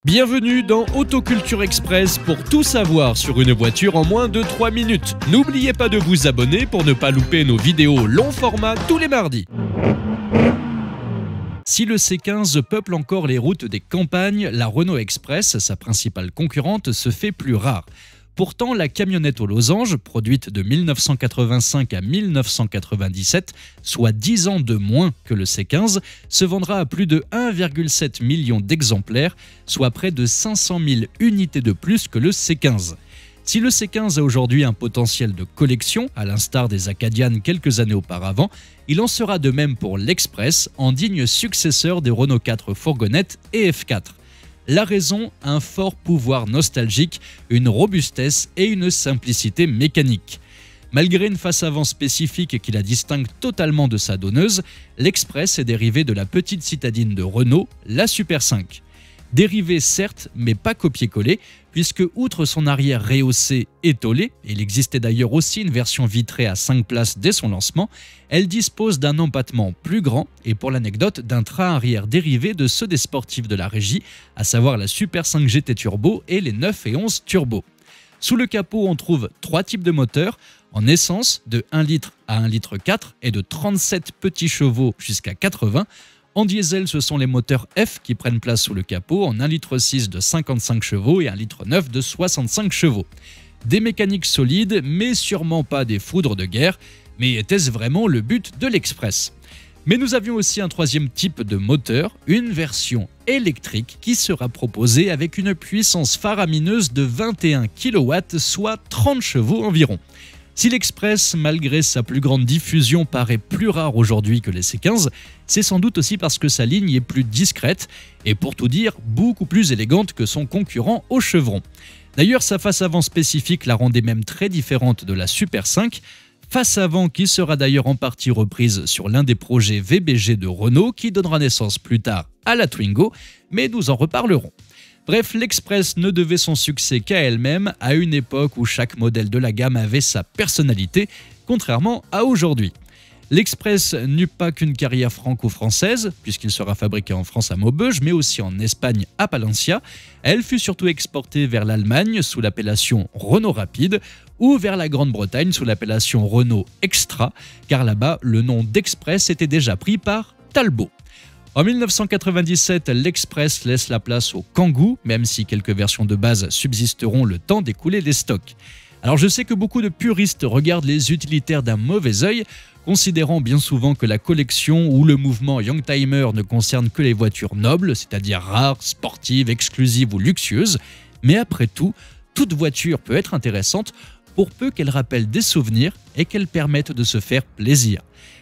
Bienvenue dans Autoculture Express pour tout savoir sur une voiture en moins de 3 minutes. N'oubliez pas de vous abonner pour ne pas louper nos vidéos long format tous les mardis. Si le C15 peuple encore les routes des campagnes, la Renault Express, sa principale concurrente, se fait plus rare. Pourtant, la camionnette aux losanges, produite de 1985 à 1997, soit 10 ans de moins que le C15, se vendra à plus de 1,7 million d'exemplaires, soit près de 500 000 unités de plus que le C15. Si le C15 a aujourd'hui un potentiel de collection, à l'instar des Acadian quelques années auparavant, il en sera de même pour l'Express, en digne successeur des Renault 4 fourgonnettes et F4. La raison, un fort pouvoir nostalgique, une robustesse et une simplicité mécanique. Malgré une face avant spécifique qui la distingue totalement de sa donneuse, l'Express est dérivé de la petite citadine de Renault, la Super 5. Dérivé certes, mais pas copié-collé, puisque outre son arrière rehaussé et tôlé, il existait d'ailleurs aussi une version vitrée à 5 places dès son lancement, elle dispose d'un empattement plus grand et pour l'anecdote d'un train arrière dérivé de ceux des sportifs de la régie, à savoir la Super 5 GT Turbo et les 9 et 11 Turbo. Sous le capot, on trouve 3 types de moteurs, en essence de 1 litre à 1 litre 4 et de 37 petits chevaux jusqu'à 80. En diesel, ce sont les moteurs F qui prennent place sous le capot en 1,6 litre de 55 chevaux et 1,9 litre de 65 chevaux. Des mécaniques solides, mais sûrement pas des foudres de guerre. Mais était-ce vraiment le but de l'Express ? Mais nous avions aussi un troisième type de moteur, une version électrique qui sera proposée avec une puissance faramineuse de 21 kW, soit 30 chevaux environ. Si l'Express, malgré sa plus grande diffusion, paraît plus rare aujourd'hui que les C15, c'est sans doute aussi parce que sa ligne est plus discrète et, pour tout dire, beaucoup plus élégante que son concurrent au chevron. D'ailleurs, sa face avant spécifique la rendait même très différente de la Super 5, face avant qui sera d'ailleurs en partie reprise sur l'un des projets VBG de Renault qui donnera naissance plus tard à la Twingo, mais nous en reparlerons. Bref, l'Express ne devait son succès qu'à elle-même, à une époque où chaque modèle de la gamme avait sa personnalité, contrairement à aujourd'hui. L'Express n'eut pas qu'une carrière franco-française, puisqu'il sera fabriqué en France à Maubeuge, mais aussi en Espagne à Palencia. Elle fut surtout exportée vers l'Allemagne sous l'appellation Renault Rapide, ou vers la Grande-Bretagne sous l'appellation Renault Extra, car là-bas, le nom d'Express était déjà pris par Talbot. En 1997, l'Express laisse la place au Kangoo, même si quelques versions de base subsisteront le temps d'écouler les stocks. Alors je sais que beaucoup de puristes regardent les utilitaires d'un mauvais œil, considérant bien souvent que la collection ou le mouvement Youngtimer ne concerne que les voitures nobles, c'est-à-dire rares, sportives, exclusives ou luxueuses. Mais après tout, toute voiture peut être intéressante pour peu qu'elle rappelle des souvenirs et qu'elle permette de se faire plaisir.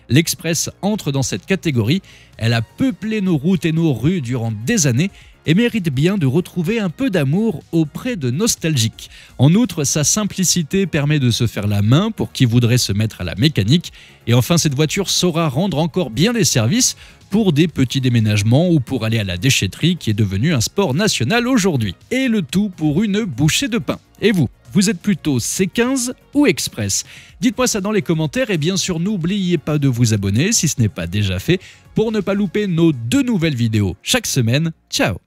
L'Express entre dans cette catégorie, elle a peuplé nos routes et nos rues durant des années et mérite bien de retrouver un peu d'amour auprès de nostalgiques. En outre, sa simplicité permet de se faire la main pour qui voudrait se mettre à la mécanique. Et enfin, cette voiture saura rendre encore bien des services pour des petits déménagements ou pour aller à la déchetterie qui est devenu un sport national aujourd'hui. Et le tout pour une bouchée de pain. Et vous êtes plutôt C15 ou Express? Dites-moi ça dans les commentaires et bien sûr n'oubliez pas de vous abonner si ce n'est pas déjà fait pour ne pas louper nos 2 nouvelles vidéos chaque semaine. Ciao!